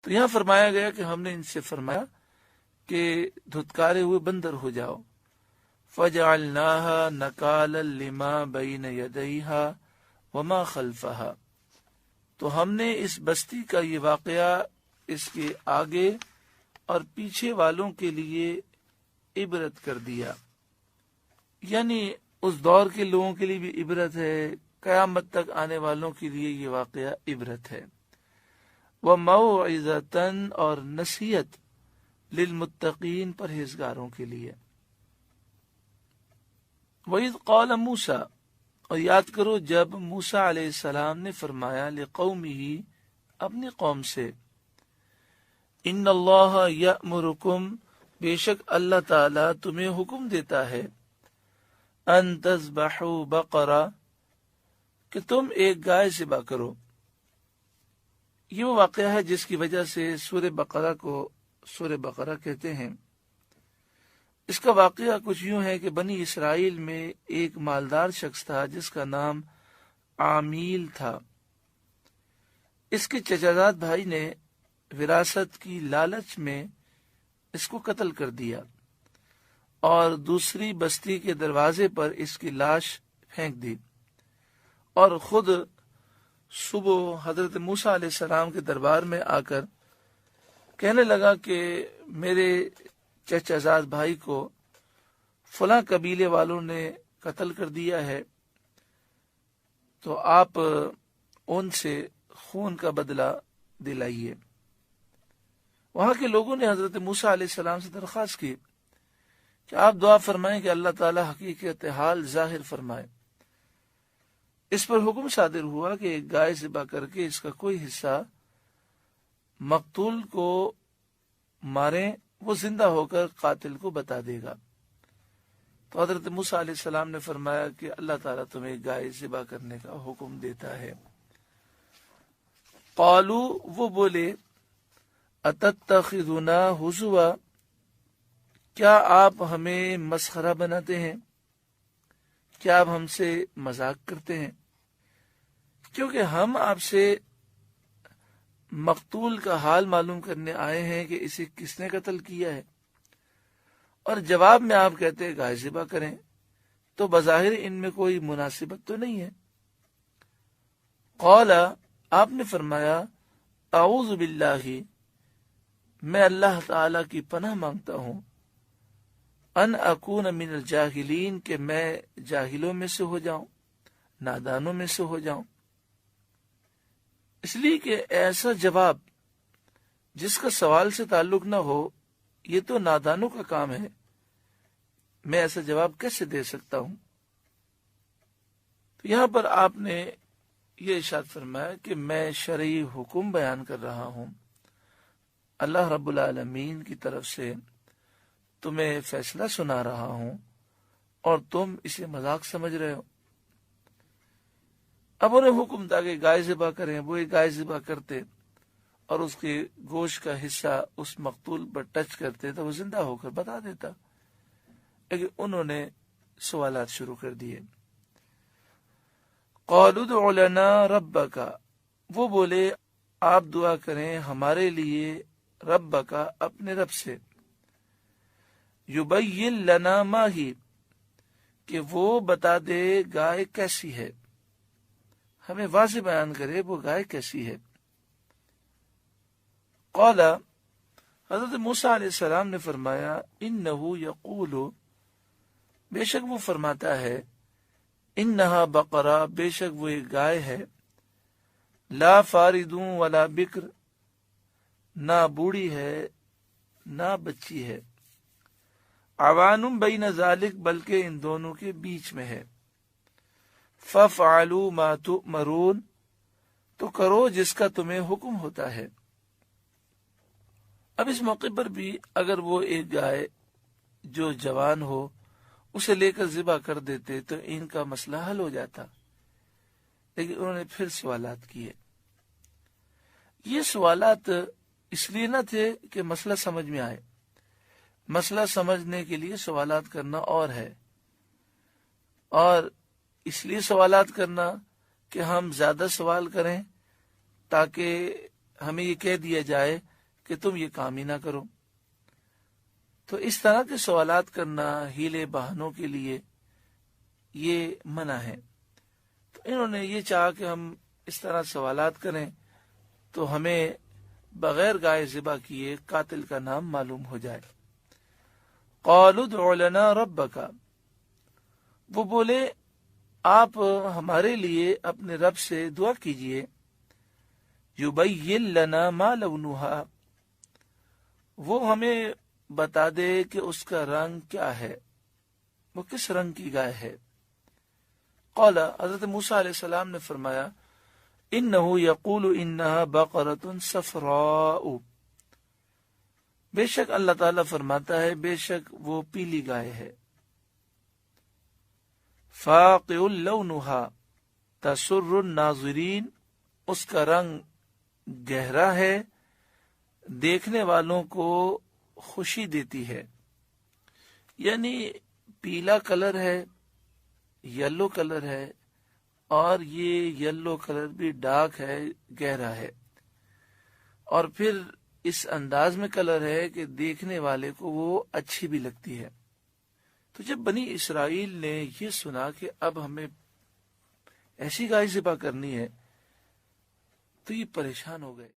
تو یہاں فرمایا گیا کہ ہم نے ان سے فرمایا کہ دھتکارے ہوئے بندر ہو جاؤ. فَجَعَلْنَاهَا نَكَالًا لِمَا بَيْنَ يَدَيْهَا وَمَا خَلْفَهَا. تو ہم نے اس بستی کا یہ واقعہ اس کے آگے اور پیچھے والوں کے لیے عبرت کر دیا. یعنی اس دور کے لوگوں کے لیے بھی عبرت ہے، قیامت تک آنے والوں کے لیے یہ واقعہ عبرت ہے. وَمَوْعِظَةً اور نصیحت للمتقین پرہیزگاروں کے لیے. وَإِذْ قَالَ مُوسَىٰ اور یاد کرو جب موسیٰ علیہ السلام نے فرمایا لِقَوْمِهِ اپنی قوم سے، ان اللہ یأمرکم بے شک اللہ تعالی تمہیں حکم دیتا ہے، ان تذبحوا بقرہ کہ تم ایک گائے ذبح کرو. یہ وہ واقعہ ہے جس کی وجہ سے سورہ بقرہ کو سورہ بقرہ کہتے ہیں. اس کا واقعہ کچھ یوں ہے کہ بنی اسرائیل میں ایک مالدار شخص تھا جس کا نام عامیل تھا. اس کے چچا زاد بھائی نے وراثت کی لالچ میں اس کو قتل کر دیا اور دوسری بستی کے دروازے پر اس کی لاش پھینک دی، اور خود صبح حضرت موسیٰ علیہ السلام کے دربار میں آ کر کہنے لگا کہ میرے چچا زاد بھائی کو فلاں قبیلے والوں نے قتل کر دیا ہے، تو آپ ان سے خون کا بدلہ دلائیے. وہاں کے لوگوں نے حضرت موسیٰ علیہ السلام سے درخواست کی کہ آپ دعا فرمائیں کہ اللہ تعالی حقیقت حال ظاہر فرمائے. اس پر حکم صادر ہوا کہ ایک گائے ذبح کر کے اس کا کوئی حصہ مقتول کو ماریں، وہ زندہ ہو کر قاتل کو بتا دے گا. تو حضرت موسیٰ علیہ السلام نے فرمایا کہ اللہ تعالیٰ تمہیں گائے ذبح کرنے کا حکم دیتا ہے. قالو وہ بولے، اتتخذنا ہزوا کیا آپ ہمیں مسخرہ بناتے ہیں، کیا آپ ہم سے مذاق کرتے ہیں، کیونکہ ہم آپ سے مقتول کا حال معلوم کرنے آئے ہیں کہ اسے کس نے قتل کیا ہے، اور جواب میں آپ کہتے ہیں گائے ذبح کریں، تو بظاہر ان میں کوئی مناسبت تو نہیں ہے. قال آپ نے فرمایا، اعوذ باللہ میں اللہ تعالی کی پناہ مانگتا ہوں، ان اکون من الجاہلین کہ میں جاہلوں میں سے ہو جاؤں، نادانوں میں سے ہو جاؤں. اس لیے کہ ایسا جواب جس کا سوال سے تعلق نہ ہو یہ تو نادانوں کا کام ہے، میں ایسا جواب کیسے دے سکتا ہوں. تو یہاں پر آپ نے یہ ارشاد فرمایا کہ میں شرعی حکم بیان کر رہا ہوں، اللہ رب العالمین کی طرف سے تمہیں فیصلہ سنا رہا ہوں اور تم اسے مذاق سمجھ رہے ہو. اب انہیں حکم تھا کہ گائے ذبح کریں، وہ ایک گائے ذبح کرتے اور اس کے گوشت کا حصہ اس مقتول پر ٹچ کرتے تو وہ زندہ ہو کر بتا دیتا، لیکن انہوں نے سوالات شروع کر دیے. قالوا ادع لنا ربک وہ بولے آپ دعا کریں ہمارے لیے ربک اپنے رب سے، یبین لنا ما ہی کہ وہ بتا دے گائے کیسی ہے، ہمیں واضح بیان کرے وہ گائے کیسی ہے. قال حضرت موسیٰ علیہ السلام نے فرمایا، انہو یقول بے شک وہ فرماتا ہے، انہا بقرہ بے شک وہ ایک گائے ہے، لا فاردون ولا بکر نہ بوڑھی ہے نہ بچی ہے، عوانم بین ذالک بلکہ ان دونوں کے بیچ میں ہے، فَفْعَلُوا مَا تُؤْمَرُونَ تو کرو جس کا تمہیں حکم ہوتا ہے. اب اس موقع پر بھی اگر وہ ایک گائے جو جوان ہو اسے لے کر ذبح کر دیتے تو ان کا مسئلہ حل ہو جاتا، لیکن انہوں نے پھر سوالات کیے. یہ سوالات اس لیے نہ تھے کہ مسئلہ سمجھ میں آئے، مسئلہ سمجھنے کے لیے سوالات کرنا اور ہے، اور اس لیے سوالات کرنا کہ ہم زیادہ سوال کریں تاکہ ہمیں یہ کہہ دیا جائے کہ تم یہ کام ہی نہ کرو۔ تو اس طرح کے سوالات کرنا ہیلے بہانوں کے لیے یہ منع ہے۔ تو انہوں نے یہ چاہا کہ ہم اس طرح سوالات کریں تو ہمیں بغیر گائے ذبح کیے قاتل کا نام معلوم ہو جائے۔ قالوا ادع لنا ربک، وہ بولے آپ ہمارے لیے اپنے رب سے دعا کیجئے، یبین لنا ما لونھا، وہ ہمیں بتا دے کہ اس کا رنگ کیا ہے، وہ کس رنگ کی گائے ہے۔ قال، حضرت موسیٰ علیہ السلام نے فرمایا، انہ یقول انہا بقرۃ صفراء، بے شک اللہ تعالیٰ فرماتا ہے بے شک وہ پیلی گائے ہے، فاقع لونھا تسر الناظرین، اس کا رنگ گہرا ہے، دیکھنے والوں کو خوشی دیتی ہے۔ یعنی پیلا کلر ہے، یلو کلر ہے، اور یہ یلو کلر بھی ڈارک ہے، گہرا ہے، اور پھر اس انداز میں کلر ہے کہ دیکھنے والے کو وہ اچھی بھی لگتی ہے۔ تو جب بنی اسرائیل نے یہ سنا کہ اب ہمیں ایسی گائے ذبح کرنی ہے تو یہ پریشان ہو گئے۔